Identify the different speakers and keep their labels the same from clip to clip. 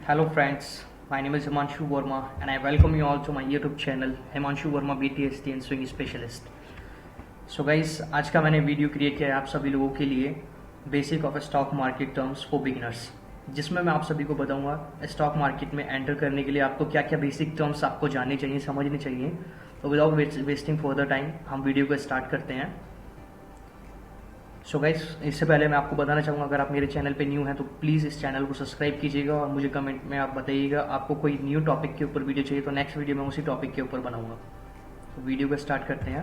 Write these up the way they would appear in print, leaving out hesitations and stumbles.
Speaker 1: Hello friends, my name is Himanshu Verma and I welcome you all to my YouTube channel Himanshu Verma BTST and Swing Specialist. So guys, आज का मैंने video create किया है आप सभी लोगों के लिए basic of stock market terms for beginners, जिसमें मैं आप सभी को बताऊंगा स्टॉक मार्केट में एंटर करने के लिए आपको क्या क्या बेसिक टर्म्स आपको जानने चाहिए, समझने चाहिए। तो विदाउट वेस्टिंग फर्दर टाइम हम वीडियो को स्टार्ट करते हैं। सो गाइस, इससे पहले मैं आपको बताना चाहूँगा, अगर आप मेरे चैनल पे न्यू हैं तो प्लीज़ इस चैनल को सब्सक्राइब कीजिएगा और मुझे कमेंट में आप बताइएगा आपको कोई न्यू टॉपिक के ऊपर वीडियो चाहिए तो नेक्स्ट वीडियो में उसी टॉपिक के ऊपर बनाऊंगा। तो वीडियो को स्टार्ट करते हैं।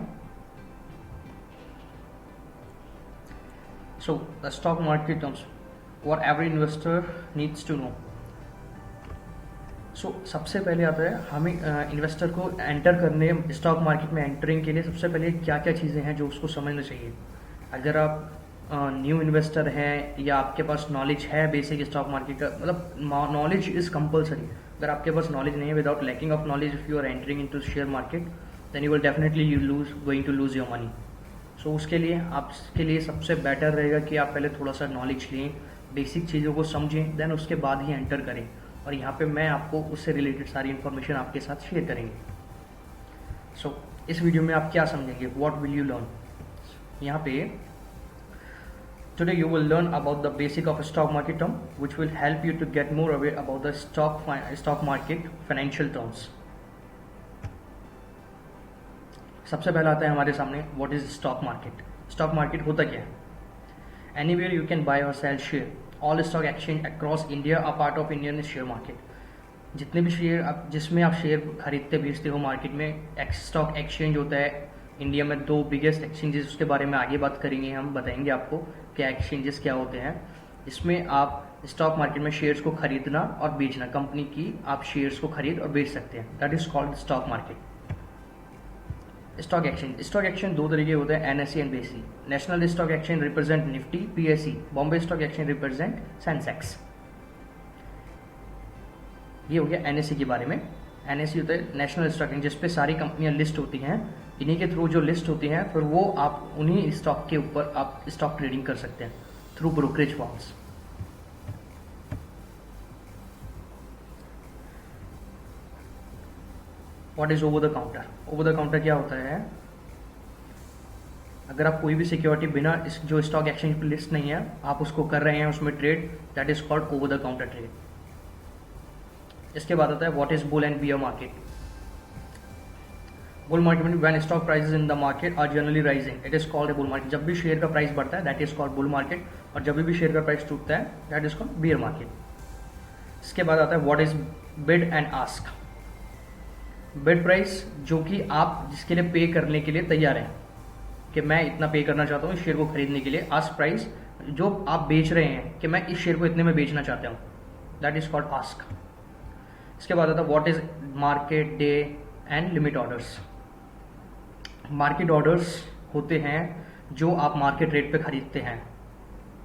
Speaker 1: So the stock market terms what every investor needs to know. So सबसे पहले आता है हमें इन्वेस्टर को एंटर करने स्टॉक मार्केट में एंटरिंग के लिए सबसे पहले क्या क्या चीज़ें हैं जो उसको समझना चाहिए। अगर आप न्यू इन्वेस्टर हैं या आपके पास नॉलेज है बेसिक स्टॉक मार्केट का, मतलब नॉलेज इज़ कंपलसरी। अगर आपके पास नॉलेज नहीं है, without lacking of knowledge if you are entering into share market then you will definitely going to lose your money. So उसके लिए आपके लिए सबसे बेटर रहेगा कि आप पहले थोड़ा सा नॉलेज लें, बेसिक चीज़ों को समझें, देन उसके बाद ही एंटर करें। और यहाँ पे मैं आपको उससे रिलेटेड सारी इन्फॉर्मेशन आपके साथ शेयर करेंगे। सो इस वीडियो में आप क्या समझेंगे, व्हाट विल यू लर्न। यहाँ पे today you will learn about the basic of a stock market term which will help you to get more aware about the stock market financial terms। सबसे पहला आता है हमारे सामने what is stock market. Stock market होता क्या है? Anywhere you can buy और sell share, all stock exchange across India a part of Indian share market. जितने भी शेयर जिसमें आप शेयर खरीदते बेचते हो मार्केट में, स्टॉक एक्सचेंज होता है। इंडिया में दो बिगेस्ट एक्सचेंजेस, उसके बारे में आगे बात करेंगे, हम बताएंगे आपको क्या एक्सचेंजेस क्या होते हैं। इसमें आप स्टॉक मार्केट में शेयर्स को खरीदना और बेचना, कंपनी की आप शेयर्स को खरीद और बेच सकते हैं, that is called stock market. Stock exchange दो तरीके होते हैं, NSE and BSE. National stock exchange represent Nifty, PSE. Bombay stock exchange represent Sensex. ये हो गया एनएसई के बारे में। एनएसई होता है नेशनल स्टॉक एक्सचेंज, जिसपे सारी कंपनियां लिस्ट होती हैं। इन्हीं के थ्रू जो लिस्ट होती हैं, फिर वो आप उन्हीं स्टॉक के ऊपर आप स्टॉक ट्रेडिंग कर सकते हैं through brokerage forms. What is over the counter? Over the counter क्या होता है? अगर आप कोई भी सिक्योरिटी बिना जो स्टॉक एक्सचेंज पर लिस्ट नहीं है आप उसको कर रहे हैं उसमें trade, that is called over the counter trade. इसके बाद आता है what is bull and bear market. Bull market में when stock prices in the market are generally rising, it is called a bull market. जब भी share का price बढ़ता है that is called bull market, और जब भी शेयर का प्राइस टूटता है that is called bear market. इसके बाद आता है what is bid and ask. Bid price जो कि आप जिसके लिए पे करने के लिए तैयार हैं, कि मैं इतना पे करना चाहता हूँ इस शेयर को खरीदने के लिए। आस्क प्राइस जो आप बेच रहे हैं कि मैं इस शेयर को इतने में बेचना चाहता हूँ, दैट इज कॉल्ड आस्क। इसके बाद आता है what is market day and limit orders. Market orders होते हैं जो आप मार्केट रेट पे खरीदते हैं,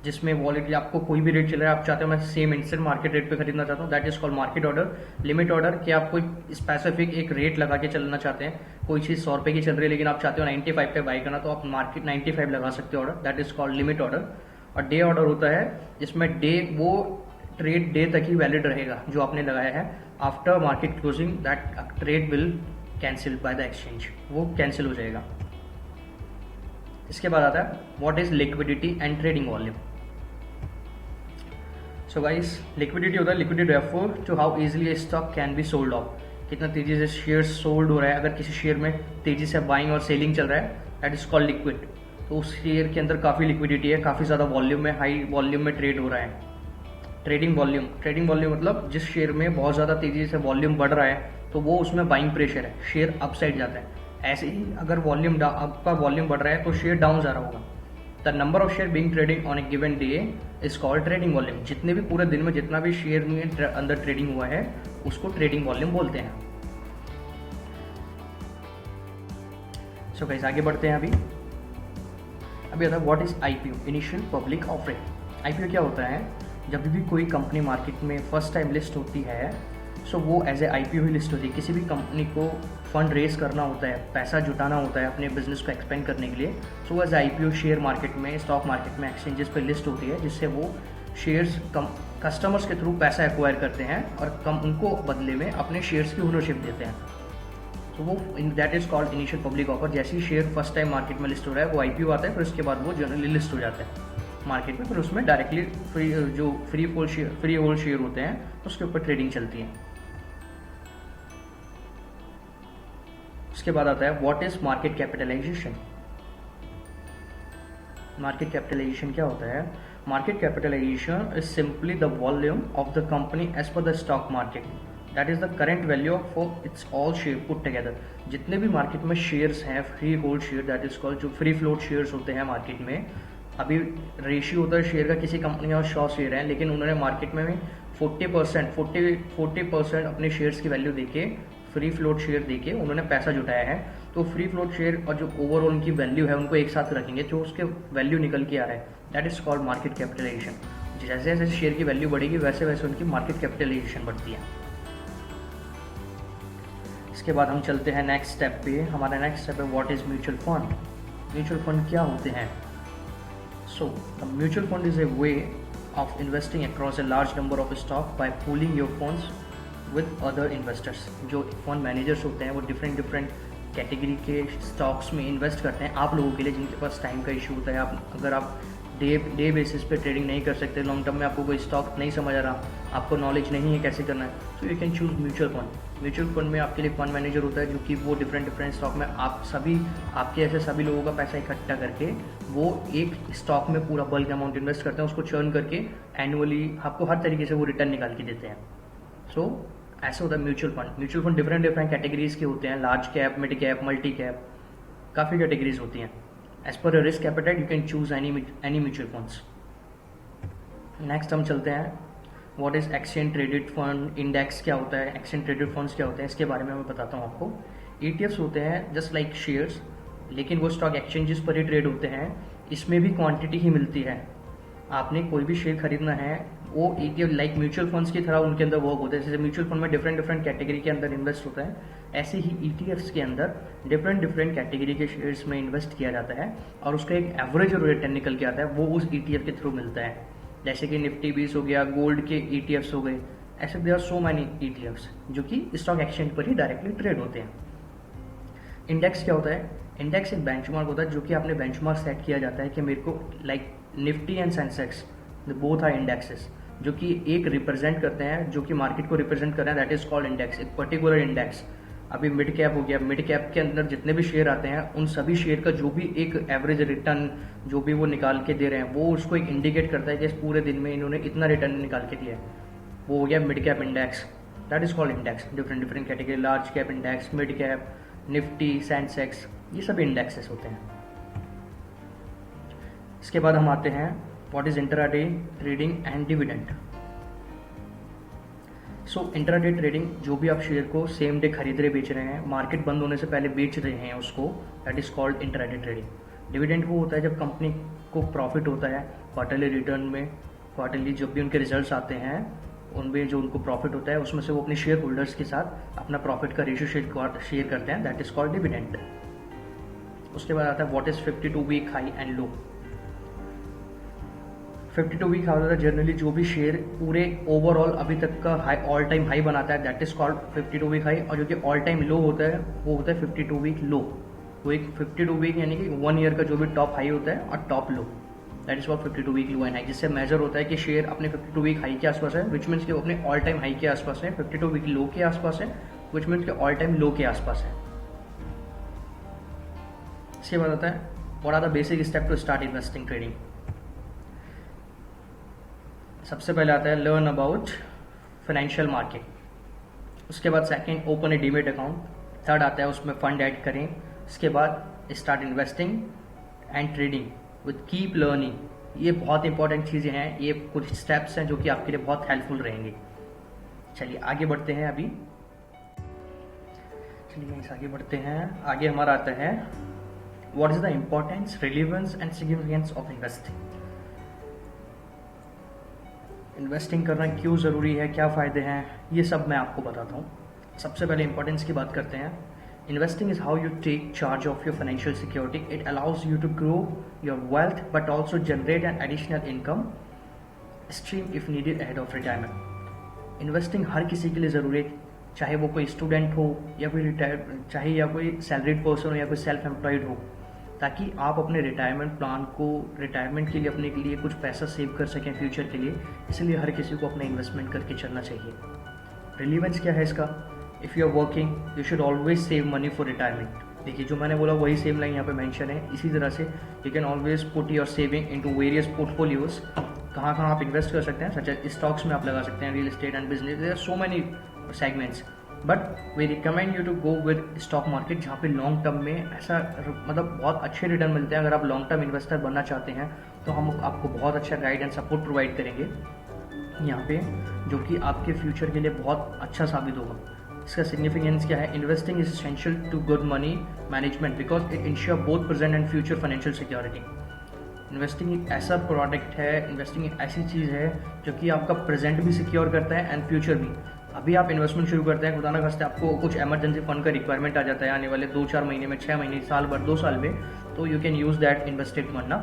Speaker 1: जिसमें वॉलेटली आपको कोई भी रेट चल रहा है, आप चाहते हो मैं सेम इंस्टेंट मार्केट रेट पे खरीदना चाहता हूँ, that is called market order. Limit order कि आप कोई स्पेसिफिक एक रेट लगा के चलना चाहते हैं, कोई चीज़ 100 रुपये की चल रही है लेकिन आप चाहते हो 95 पे बाई करना, तो आप मार्केट 95 लगा सकते हो order, that is called limit order. और डे ऑर्डर होता है जिसमें डे वो ट्रेड डे तक ही वैलिड रहेगा जो आपने लगाया है। After market closing that trade will cancel by the exchange, वो कैंसिल हो जाएगा। इसके बाद आता है what is liquidity and trading volume. So guys, liquidity होता है liquidity refer to how easily a stock can be sold off, कितना तेजी से शेयर सोल्ड हो रहा है। अगर किसी शेयर में तेजी से बाइंग और सेलिंग चल रहा है दैट इज कॉल्ड लिक्विड, तो उस शेयर के अंदर काफ़ी लिक्विडिटी है, काफ़ी ज़्यादा वॉल्यूम में, हाई वॉल्यूम में ट्रेड हो रहा है। ट्रेडिंग वॉल्यूम मतलब जिस शेयर में बहुत ज़्यादा तेजी से वॉल्यूम बढ़ रहा है तो वो उसमें बाइंग प्रेशर है, शेयर अप साइड जाता है। ऐसे ही अगर आपका वॉल्यूम बढ़ रहा है तो शेयर डाउन जा रहा होगा। The number of share being trading on A given day is called trading volume. जितने भी पूरे दिन में जितना भी शेयर में अंदर ट्रेडिंग हुआ है उसको ट्रेडिंग वॉल्यूम बोलते हैं। सो गाइस, आगे बढ़ते हैं। अभी आता है what is IPO, initial public offering. IPO क्या होता है? जब भी कोई कंपनी मार्केट में फर्स्ट टाइम लिस्ट होती है सो वो एज ए आईपीओ ही लिस्ट होती है। किसी भी कंपनी को फंड रेज करना होता है, पैसा जुटाना होता है अपने बिजनेस को एक्सपेंड करने के लिए, so as IPO share market में, स्टॉक मार्केट में, एक्सचेंजेस पे लिस्ट होती है, जिससे वो शेयर्स कस्टमर्स के थ्रू पैसा एक्वायर करते हैं और उनको बदले में अपने शेयर्स की ओनरशिप देते हैं। तो वो that is called initial public offer. जैसे ही शेयर फर्स्ट टाइम मार्केट में लिस्ट हो रहा है, वो आईपीओ आता है, फिर उसके बाद वो जनरली लिस्ट हो जाता है मार्केट में, फिर उसमें डायरेक्टली फ्री होल्ड शेयर होते हैं उसके ऊपर ट्रेडिंग चलती है। उसके बाद आता है what is market capitalization. Market capitalization क्या होता है? Market capitalization is simply the volume of the company as per the stock market, that is the current value for its all share put together. जितने भी market में shares हैं, free hold share that is called, जो free float shares होते हैं market में, अभी ratio होता है शेयर का, किसी कंपनी का 100 शेयर है लेकिन उन्होंने मार्केट में 40% अपने शेयर्स की वैल्यू देके, फ्री फ्लोट शेयर देके उन्होंने पैसा जुटाया है। तो फ्री फ्लोट शेयर और जो ओवरऑल उनकी वैल्यू है उनको एक साथ रखेंगे, जो उसके वैल्यू निकल के आ रहा है, that is called market capitalization. जैसे जैसे शेयर की वैल्यू बढ़ेगी वैसे वैसे उनकी मार्केट कैपिटलाइजेशन बढ़ती है। इसके बाद हम चलते हैं नेक्स्ट स्टेप पे। हमारा नेक्स्ट स्टेप है what is mutual fund. Mutual fund क्या होते हैं? So, a mutual fund is a way of investing across a large number of stocks by pooling your funds with other investors। जो fund managers होते हैं वो different category के stocks में invest करते हैं आप लोगों के लिए जिनके पास टाइम का इशू होता है। अगर आप डे बेसिस पे ट्रेडिंग नहीं कर सकते, लॉन्ग टर्म में आपको कोई स्टॉक नहीं समझ आ रहा, आपको नॉलेज नहीं है कैसे करना है, तो you can choose mutual fund. Mutual fund में आपके लिए फंड मैनेजर होता है जो कि वो डिफरेंट स्टॉक में आपके ऐसे सभी लोगों का पैसा इकट्ठा करके वो एक स्टॉक में पूरा बल्क अमाउंट इन्वेस्ट करते हैं, उसको चर्न करके एनुअली आपको हर तरीके से वो रिटर्न निकाल के देते हैं। सो ऐसा होता है mutual fund. Mutual fund different categories के होते हैं, large cap, mid cap, multi cap, काफ़ी कैटेगरीज होती हैं। As per risk appetite you can choose any mutual funds. Next हम चलते हैं what is exchange traded fund. Index क्या होता है, एक्सचेंज ट्रेडेड फंड्स क्या होते हैं, इसके बारे में मैं बताता हूँ आपको। ETFs होते हैं जस्ट लाइक शेयर्स, लेकिन वो स्टॉक एक्सचेंजेस पर ही ट्रेड होते हैं। इसमें भी क्वांटिटी ही मिलती है। आपने कोई भी शेयर खरीदना है, वो ETF लाइक म्यूचुअल फंड्स की तरह उनके अंदर वर्क होता है। जैसे म्यूचुअल फंड में डिफरेंट कैटेगरी के अंदर इन्वेस्ट होता है, ऐसे ही ETFs के अंदर डिफरेंट कैटेगरी के शेयर्स में इन्वेस्ट किया जाता है और उसका एक एवरेज रिटर्न निकल के आता है, वो उस ETF के थ्रू मिलता है। जैसे कि निफ्टी 20 हो गया, गोल्ड के ETFs हो गए, ऐसे there are so many ETFs जो कि स्टॉक एक्सचेंज पर ही डायरेक्टली ट्रेड होते हैं। इंडेक्स क्या होता है? इंडेक्स एक बेंचमार्क होता है जो कि आपने बेंचमार्क सेट किया जाता है कि मेरे को like Nifty and Sensex both are indexes जो कि एक रिप्रेजेंट करते हैं, जो कि मार्केट को रिप्रेजेंट कर रहे हैं, दैट इज कॉल्ड इंडेक्स। एक पर्टिकुलर इंडेक्स, अभी मिड कैप हो गया, मिड कैप के अंदर जितने भी शेयर आते हैं उन सभी शेयर का जो भी एक एवरेज रिटर्न जो भी वो निकाल के दे रहे हैं, वो उसको एक इंडिकेट करता है कि इस पूरे दिन में इन्होंने इतना रिटर्न निकाल के दिया है, वो हो गया mid cap index, that is called index. Different category, large cap index, mid cap, Nifty, Sensex, ये सब इंडेक्सेस होते हैं। इसके बाद हम आते हैं what is intraday trading and dividend. So intraday trading, जो भी आप शेयर को सेम डे खरीद रहे बेच रहे हैं, मार्केट बंद होने से पहले बेच रहे हैं उसको, that is called intraday trading. Dividend वो होता है जब कंपनी को प्रॉफिट होता है क्वार्टरली रिटर्न में, क्वार्टरली जब भी उनके रिजल्ट्स आते हैं उनमें जो उनको प्रॉफिट होता है उसमें से वो अपने शेयर होल्डर्स के साथ अपना प्रॉफिट का रेशियो शेयर करते हैं, दैट इज कॉल्ड डिविडेंड। उसके बाद आता है what is 52 week high and low. 52 week high होता है जनरली जो भी शेयर पूरे ओवरऑल अभी तक का हाई ऑल टाइम हाई बनाता है, that is called 52 week high. और जो कि ऑल टाइम लो होता है वो होता है 52 वीक लो। वो एक 52 वीक यानी कि 1 ईयर का जो भी टॉप हाई होता है और top low, that is called 52 week low and high, जिससे मेजर होता है कि शेयर अपने 52 वीक हाई के आसपास है, विच मीन्स कि वो अपने ऑल टाइम हाई के आसपास है, 52 वीक लो के आसपास है, विच मीन्स कि ऑल टाइम लो के आसपास है। इसके बाद आता है what are the basic step to start investing trading. सबसे पहले आता है लर्न अबाउट फाइनेंशियल मार्केट। उसके बाद सेकंड ओपन ए डीमेट अकाउंट। थर्ड आता है उसमें फंड ऐड करें। इसके बाद start investing and trading with keep learning. ये बहुत इंपॉर्टेंट चीज़ें हैं, ये कुछ स्टेप्स हैं जो कि आपके लिए बहुत हेल्पफुल रहेंगे। चलिए आगे बढ़ते हैं। आगे बढ़ते हैं। आगे हमारा आता है what is the importance, relevance and significance of investing. Investing करना क्यों ज़रूरी है, क्या फ़ायदे हैं, ये सब मैं आपको बताता हूँ। सबसे पहले इंपॉर्टेंस की बात करते हैं। Investing is how you take charge of your financial security. It allows you to grow your wealth but also generate an additional income stream if needed ahead of retirement. Investing हर किसी के लिए ज़रूरी है, चाहे वो कोई स्टूडेंट हो या कोई चाहे या कोई सैलरीड पर्सन हो या कोई सेल्फ एम्प्लॉयड हो, ताकि आप अपने रिटायरमेंट प्लान को, रिटायरमेंट के लिए अपने के लिए कुछ पैसा सेव कर सकें फ्यूचर के लिए। इसलिए हर किसी को अपना इन्वेस्टमेंट करके चलना चाहिए। रिलीवेंस क्या है इसका? If you are working you should always save money for retirement. देखिए जो मैंने बोला वही सेम लाइन यहाँ पे मेंशन है। इसी तरह से you can always put your saving into various portfolios. कहाँ कहाँ आप इन्वेस्ट कर सकते हैं, सच एज स्टॉक्स में आप लगा सकते हैं, real estate and business, there are so many segments, but we recommend you to go with stock market, जहाँ पे लॉन्ग टर्म में ऐसा मतलब बहुत अच्छे रिटर्न मिलते हैं। अगर आप लॉन्ग टर्म इन्वेस्टर बनना चाहते हैं तो हम आपको बहुत अच्छा गाइड एंड सपोर्ट प्रोवाइड करेंगे यहाँ पे, जो कि आपके फ्यूचर के लिए बहुत अच्छा साबित होगा। इसका सिग्निफिकेंस क्या है? Investing is essential to good money management because it insure both present and future financial security. Investing एक ऐसा प्रोडक्ट है, इन्वेस्टिंग एक ऐसी चीज़ है जो कि आपका प्रेजेंट भी सिक्योर करता है एंड फ्यूचर भी। अभी आप इन्वेस्टमेंट शुरू करते हैं, खुदा ना खास्ते आपको कुछ इमरजेंसी फंड का रिक्वायरमेंट आ जाता है आने वाले 2-4 महीने में, 6 महीने, साल भर, 2 साल में, तो you can use that invested fund ना।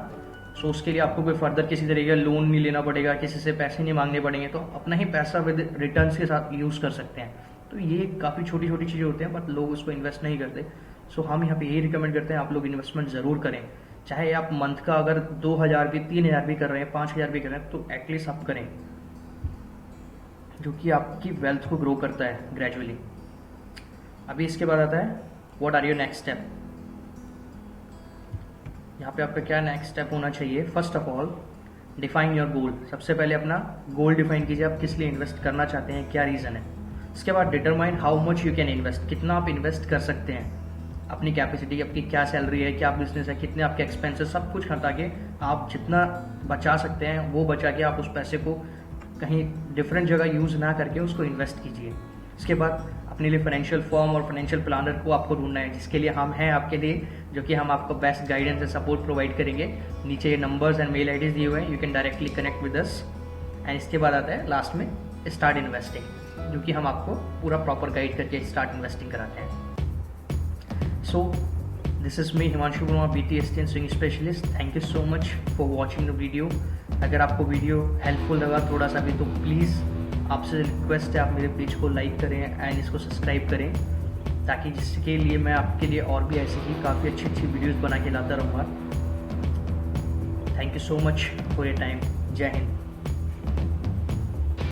Speaker 1: सो उसके लिए आपको कोई फर्दर किसी तरीके का लोन नहीं लेना पड़ेगा, किसी से पैसे नहीं मांगने पड़ेंगे, तो अपना ही पैसा विद रिटर्न्स के साथ यूज़ कर सकते हैं। तो ये काफ़ी छोटी छोटी चीज़ें होती हैं, बट लोग उसको इन्वेस्ट नहीं करते। सो हम यहाँ पे यही रिकमेंड करते हैं आप लोग इन्वेस्टमेंट ज़रूर करें, चाहे आप मंथ का अगर 2000 भी, 3000 भी कर रहे हैं, 5000 भी कर रहे हैं, तो एटलीस्ट आप करें, जो कि आपकी वेल्थ को ग्रो करता है ग्रेजुअली। अभी इसके बाद आता है what are your next step. यहाँ पे आपका क्या नेक्स्ट स्टेप होना चाहिए? First of all define your goal. सबसे पहले अपना गोल डिफाइन कीजिए, आप किस लिए इन्वेस्ट करना चाहते हैं, क्या रीज़न है। इसके बाद determine how much you can invest, कितना आप इन्वेस्ट कर सकते हैं, अपनी कैपेसिटी, आपकी क्या सैलरी है, क्या बिजनेस है, कितने आपके एक्सपेंसेस, सब कुछ हटा के आप जितना बचा सकते हैं वो बचा के आप उस पैसे को कहीं डिफरेंट जगह यूज़ ना करके उसको इन्वेस्ट कीजिए। इसके बाद अपने लिए फाइनेंशियल फर्म और फाइनेंशियल प्लानर को आपको ढूंढना है, जिसके लिए हम हैं आपके लिए, जो कि हम आपको best guidance and support provide करेंगे। नीचे ये नंबर्स एंड मेल आईडीज दिए हुए हैं, you can directly connect with us. And इसके बाद आता है लास्ट में स्टार्ट इन्वेस्टिंग, जो कि हम आपको पूरा प्रॉपर गाइड करके स्टार्ट इन्वेस्टिंग कराते हैं। So this is me Himanshu Kumar, BTST swing specialist. Thank you so much for watching the video. अगर आपको वीडियो हेल्पफुल लगा थोड़ा सा भी, तो प्लीज़ आपसे रिक्वेस्ट है आप मेरे पेज को लाइक करें एंड इसको सब्सक्राइब करें, ताकि जिसके लिए मैं आपके लिए और भी ऐसी ही काफ़ी अच्छी अच्छी वीडियोस बना के लाता रहूँगा। Thank you so much for your time. जय हिंद।